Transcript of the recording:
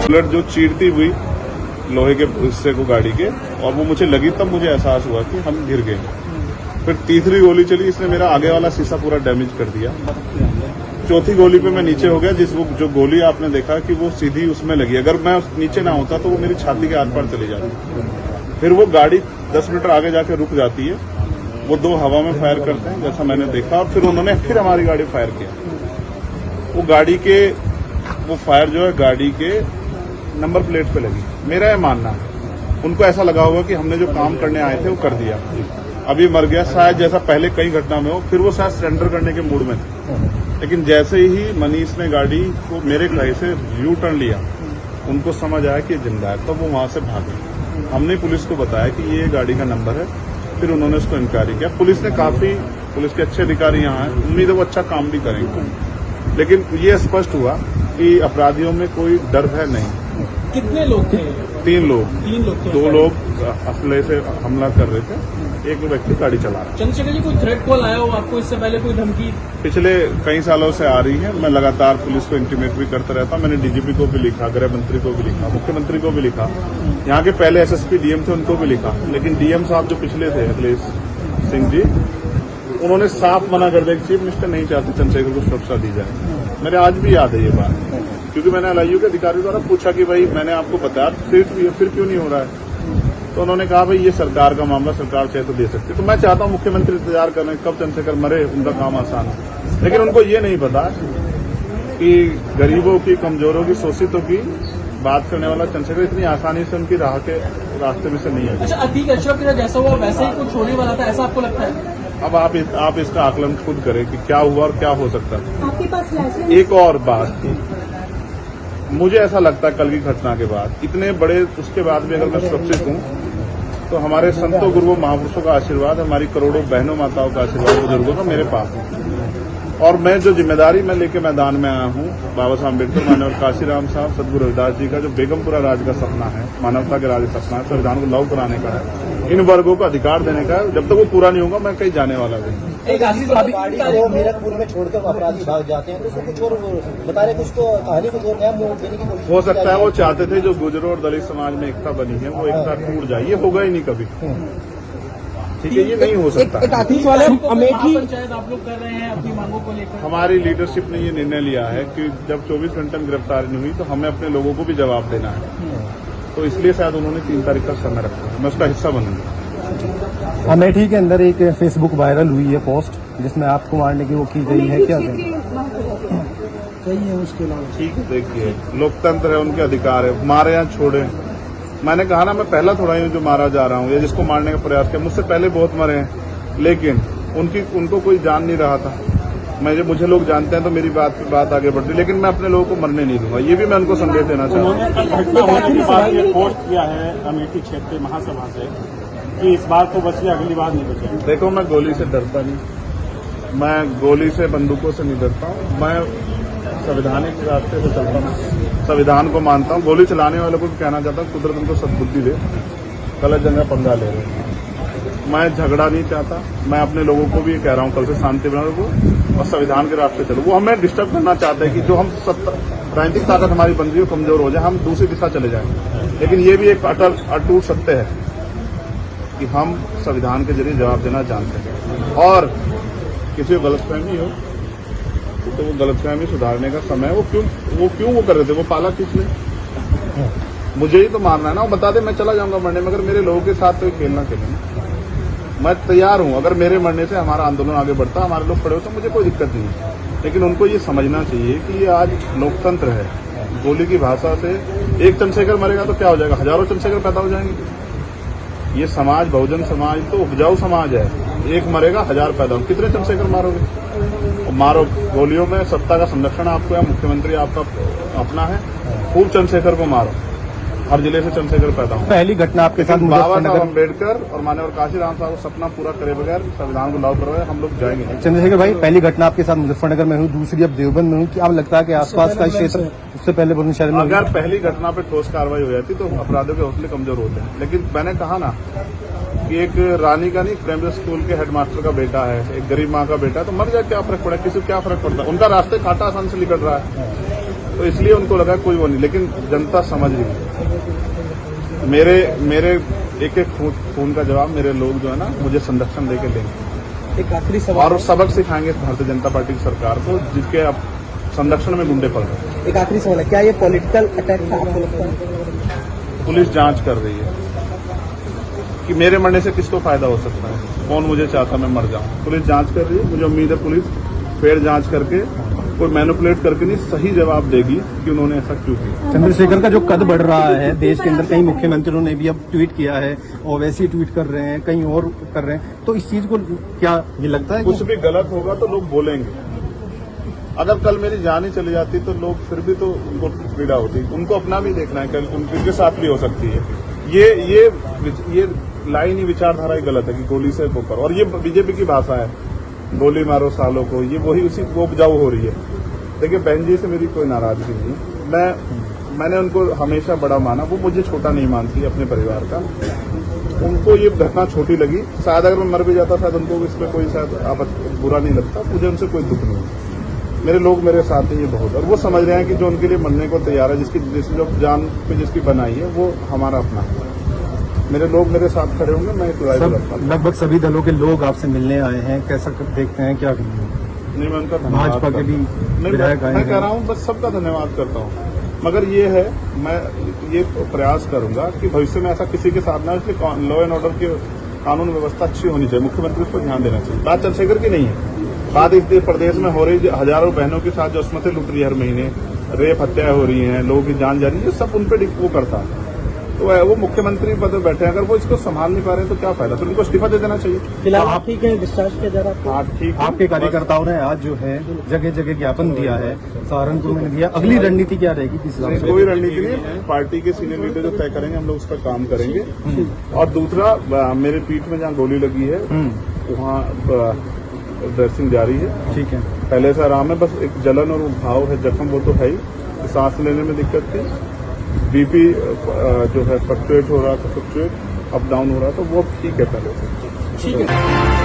Bullet जो चीरती हुई लोहे के हिस्से को गाड़ी के, और वो मुझे लगी तब मुझे एहसास हुआ कि हम गिर गए। फिर तीसरी गोली चली, इसने मेरा आगे वाला शीशा पूरा डैमेज कर दिया। चौथी गोली पे मैं नीचे हो गया, जो गोली आपने देखा कि वो सीधी उसमें लगी। अगर मैं नीचे ना होता तो वो मेरी छाती के आर पार चली जाती। फिर वो गाड़ी 10 मीटर आगे जाके रुक जाती है। वो दो हवा में फायर करते हैं जैसा मैंने देखा, और फिर उन्होंने फिर हमारी गाड़ी फायर किया। वो फायर जो है गाड़ी के नंबर प्लेट पे लगी। मेरा यह मानना है, उनको ऐसा लगा होगा कि हमने जो काम करने आए थे वो कर दिया, अब ये मर गया शायद, जैसा पहले कई घटना में हो। फिर वो शायद सरेंडर करने के मूड में थे, लेकिन जैसे ही मनीष ने गाड़ी को मेरे कहीं से यू टर्न लिया, उनको समझ आया कि जिंदा है, तो वो वहां से भागे। हमने पुलिस को बताया कि ये गाड़ी का नंबर है, फिर उन्होंने उसको इंक्वायरी किया। पुलिस के अच्छे अधिकारी यहाँ हैं, उम्मीद है वो अच्छा काम भी करेंगे। लेकिन ये स्पष्ट हुआ कि अपराधियों में कोई डर है नहीं। कितने लोग थे? 3 लोग। 3 लोग थे। 2 लोग असले से हमला कर रहे थे, एक व्यक्ति गाड़ी चला रहा। चंद्रशेखर जी, कोई थ्रेट कॉल आया हो आपको इससे पहले, कोई धमकी? पिछले कई सालों से आ रही है। मैं लगातार पुलिस को इंटीमेट भी करता रहता हूं। मैंने डीजीपी को भी लिखा, गृह मंत्री को भी लिखा, मुख्यमंत्री को भी लिखा, यहाँ के पहले एसएसपी डीएम थे उनको भी लिखा। लेकिन डीएम साहब जो पिछले थे अखिलेश सिंह जी, उन्होंने साफ मना कर दिया कि चीफ मिनिस्टर नहीं चाहते चंद्रशेखर को सुरक्षा दी जाए। मेरे आज भी याद है ये बात, क्योंकि मैंने एलआईयू के अधिकारियों द्वारा पूछा कि भाई मैंने आपको बताया, फिर क्यों नहीं हो रहा है? तो उन्होंने कहा भाई ये सरकार का मामला, सरकार चाहे तो दे सकती। तो मैं चाहता हूं मुख्यमंत्री इंतजार कर रहे हैं कब चंद्रशेखर मरे, उनका काम आसान है। लेकिन उनको ये नहीं पता कि गरीबों की, कमजोरों की, शोषितों की बात करने वाला चंद्रशेखर इतनी आसानी से उनकी रास्ते में से नहीं है। अच्छा, अतीक अशरफ के जैसा हुआ वैसे ही कुछ होने वाला था, ऐसा आपको लगता है? अब आप इसका आकलन खुद करें कि क्या हुआ और क्या हो सकता है। आपके पास लाइसेंस? एक और बात, मुझे ऐसा लगता है कल की घटना के बाद, इतने बड़े उसके बाद भी अगर मैं सुरक्षित हूं तो हमारे संतों गुरुओं महापुरुषों का आशीर्वाद, हमारी करोड़ों बहनों माताओं का आशीर्वाद, बुजुर्गों का मेरे पास है। और मैं जो जिम्मेदारी मैं लेके मैदान में आया हूं, बाबा साहब अम्बेडकर, मानव काशीराम साहब, सदगुरु रविदास जी का जो बेगमपुरा राज का सपना है, मानवता के राज का सपना है, संविधान को लागू कराने का है, इन वर्गों को अधिकार देने का है। जब तक वो पूरा नहीं होगा मैं कहीं जाने वाला नहीं। गाड़ी को मीरकपुर में छोड़कर अपराधी भाग जाते हैं, तो उसको कुछ और बता रहे, कुछ तो कहानी को नया मोड़ देने की कोशिश हो सकता है वो चाहते थे जो गुजरों और दलित समाज में एकता बनी है वो एकता टूट जाए। ये होगा ही नहीं कभी, ठीक है, ये नहीं हो सकता। अमेठी पंचायत आप लोग कर रहे हैं अपनी मांगों को लेकर? हमारी लीडरशिप ने ये निर्णय लिया है कि जब 24 घंटे में गिरफ्तारी नहीं हुई तो हमें अपने लोगों को भी जवाब देना है। तो इसलिए शायद उन्होंने 3 तारीख का समय रखा है, मैं उसका हिस्सा बनूंगा। अमेठी के अंदर एक फेसबुक वायरल हुई है पोस्ट, जिसमें आपको मारने की वो की गई है, क्या सही है? उसके अलावा ठीक है, देखिए लोकतंत्र है, उनके अधिकार है, मारे या छोड़े। मैंने कहा ना, मैं पहला थोड़ा ही जो मारा जा रहा हूँ या जिसको मारने का प्रयास किया, मुझसे पहले बहुत मरे हैं, लेकिन उनको कोई जान नहीं रहा था। मुझे लोग जानते हैं तो मेरी बात आगे बढ़ती, लेकिन मैं अपने लोगों को मरने नहीं दूंगा। ये भी मैं उनको संदेश देना चाहता हूँ। पोस्ट किया है अमेठी क्षेत्रीय महासभा से कि इस बार तो बचिए, अगली बार नहीं बचे। देखो, मैं गोली से डरता नहीं, मैं गोली से, बंदूकों से नहीं डरता हूँ। मैं संवैधानिक रास्ते से चलता हूँ, संविधान को मानता हूँ। गोली चलाने वालों को भी कहना चाहता हूँ, कुदरत उनको सद्बुद्धि दे, गलत जगह पंगा ले रहे हैं। मैं झगड़ा नहीं चाहता, मैं अपने लोगों को भी कह रहा हूँ कल से शांति बना रखो और संविधान के रास्ते चलो। वो हमें डिस्टर्ब करना चाहते हैं कि जो हम राजनीतिक ताकत हमारी बन रही हो कमजोर हो जाए, हम दूसरी दिशा चले जाएं। लेकिन ये भी एक अटूट सत्य है कि हम संविधान के जरिए जवाब देना जानते हैं, और किसी को गलतफहमी हो तो वो गलतफहमी सुधारने का समय, वो क्यों कर रहे थे, वो पाला किसने? मुझे ही तो मारना है ना, वो बता दे मैं चला जाऊंगा मरने में। अगर मेरे लोगों के साथ तो खेलना मैं तैयार हूं। अगर मेरे मरने से हमारा आंदोलन आगे बढ़ता, हमारे लोग खड़े होते, मुझे कोई दिक्कत नहीं है। लेकिन उनको ये समझना चाहिए कि ये आज लोकतंत्र है। गोली की भाषा से एक चंद्रशेखर मरेगा तो क्या हो जाएगा, हजारों चंद्रशेखर पैदा हो जाएंगे। ये समाज, बहुजन समाज तो उपजाऊ समाज है, एक मरेगा 1000 पैदा हो। कितने चंद्रशेखर मारोगे? मारो, गोलियों में सत्ता का संरक्षण आपको है, मुख्यमंत्री आपका अपना है, खूब चंद्रशेखर को मारो। हर जिले से चंद्रशेखर पैदा हो। पहली घटना आपके साथ बाबा साहब अम्बेडकर और मानव काशीराम साहब को सपना पूरा करे बगैर संविधान को लागू करवाए हम लोग जाएंगे। चंद्रशेखर भाई, पहली घटना आपके साथ मुजफ्फरनगर में हुई, दूसरी अब देवबंद में हुई, क्या लगता है कि आसपास का क्षेत्र, उससे पहले बुलंदशहर में? अगर पहली घटना पे ठोस कार्रवाई हो जाती तो अपराधियों के हौसले कमजोर होते हैं। लेकिन मैंने कहा ना कि एक रानी का नहीं, प्राइमरी स्कूल के हेडमास्टर का बेटा है, एक गरीब माँ का बेटा है, तो मर जाए क्या फर्क पड़ा, किसी को क्या फर्क पड़ता है? उनका रास्ते काटा आसान से निकल रहा है। तो इसलिए उनको लगा कोई वो नहीं, लेकिन जनता समझ रही है। मेरे एक एक खून का जवाब मेरे लोग जो है ना मुझे संरक्षण देके देंगे एक आखिरी सवाल और सबक सिखाएंगे भारतीय जनता पार्टी की सरकार को, जिसके अब संरक्षण में गुंडे पड़ रहे हैं। एक आखिरी सवाल है, क्या ये पॉलिटिकल अटैक था आपको लगता है? पुलिस जांच कर रही है कि मेरे मरने से किसको फायदा हो सकता है, कौन मुझे चाहता मैं मर जाऊं। पुलिस जांच कर रही है, मुझे उम्मीद है पुलिस फेर जांच करके कोई मैनिपुलेट करके नहीं सही जवाब देगी कि उन्होंने ऐसा क्यों किया। चंद्रशेखर का जो कद बढ़ रहा है देश के अंदर, कई मुख्यमंत्रियों ने भी अब ट्वीट किया है, ओवैसी ट्वीट कर रहे हैं, कहीं और कर रहे हैं, तो इस चीज को क्या ये लगता है कुछ भी गलत होगा तो लोग बोलेंगे। अगर कल मेरी जान ही चली जाती तो लोग फिर भी तो उनको पीड़ा होती, उनको अपना भी देखना है, कल उनके साथ भी हो सकती है। ये लाइन ही विचारधारा ही गलत है कि गोली से वो करो, और ये बीजेपी की भाषा है, गोली मारो सालों को, ये वही उसी वो उपजाऊ हो रही है। देखिए बहन जी से मेरी कोई नाराजगी नहीं है, मैंने उनको हमेशा बड़ा माना, वो मुझे छोटा नहीं मानती अपने परिवार का। उनको ये घटना छोटी लगी, शायद अगर मैं मर भी जाता शायद उनको इसमें कोई शायद बुरा नहीं लगता, मुझे उनसे कोई दुख नहीं है। मेरे लोग मेरे साथ हैं ये बहुत, और वो समझ रहे हैं कि जो उनके लिए मरने को तैयार है, जिसकी जो जान पे जिसकी बनाई है वो हमारा अपना है। मेरे लोग मेरे साथ खड़े होंगे, मैं लगभग सभी दलों के लोग आपसे मिलने आए हैं, कैसा देखते हैं, क्या नहीं, मैं उनका धन्यवाद भाजपा के भी विधायक आए मैं हैं। कह रहा हूँ बस सबका धन्यवाद करता हूँ, मगर ये है मैं ये प्रयास करूंगा कि भविष्य में ऐसा किसी के साथ ना, इसलिए लॉ एंड ऑर्डर की कानून व्यवस्था अच्छी होनी चाहिए, मुख्यमंत्री उस पर ध्यान देना चाहिए। बात चंद्रशेखर की नहीं है, बात इस प्रदेश में हो रही हजारों बहनों के साथ जो अस्मतें लुट रही है, हर महीने रेप हत्याएं हो रही हैं, लोगों की जान जा रही है, सब उन पर वो करता है। तो वो मुख्यमंत्री पद पर बैठे हैं, अगर वो इसको संभाल नहीं पा रहे हैं तो क्या फायदा, तो उनको इस्तीफा दे देना चाहिए। फिलहाल आप ठीक है, डिस्चार्ज किया जा रहा है? हाँ ठीक है। आपके कार्यकर्ताओं ने आज जो है जगह जगह ज्ञापन दिया है, सहारनपुर में दिया, अगली रणनीति क्या रहेगी किस हिसाब से? कोई रणनीति नहीं, पार्टी के सीनियर लीडर जो तय करेंगे हम लोग उस पर काम करेंगे। और दूसरा, मेरे पीठ में जहाँ गोली लगी है वहाँ ड्रेसिंग जारी है, ठीक है, पहले से आराम है, बस एक जलन और घाव है, जख्म वो तो है ही, सांस लेने में दिक्कत थी, बीपी जो है फ्लक्चुएट हो रहा था, अप डाउन हो रहा था, वो ठीक है पहले से। ठीक है।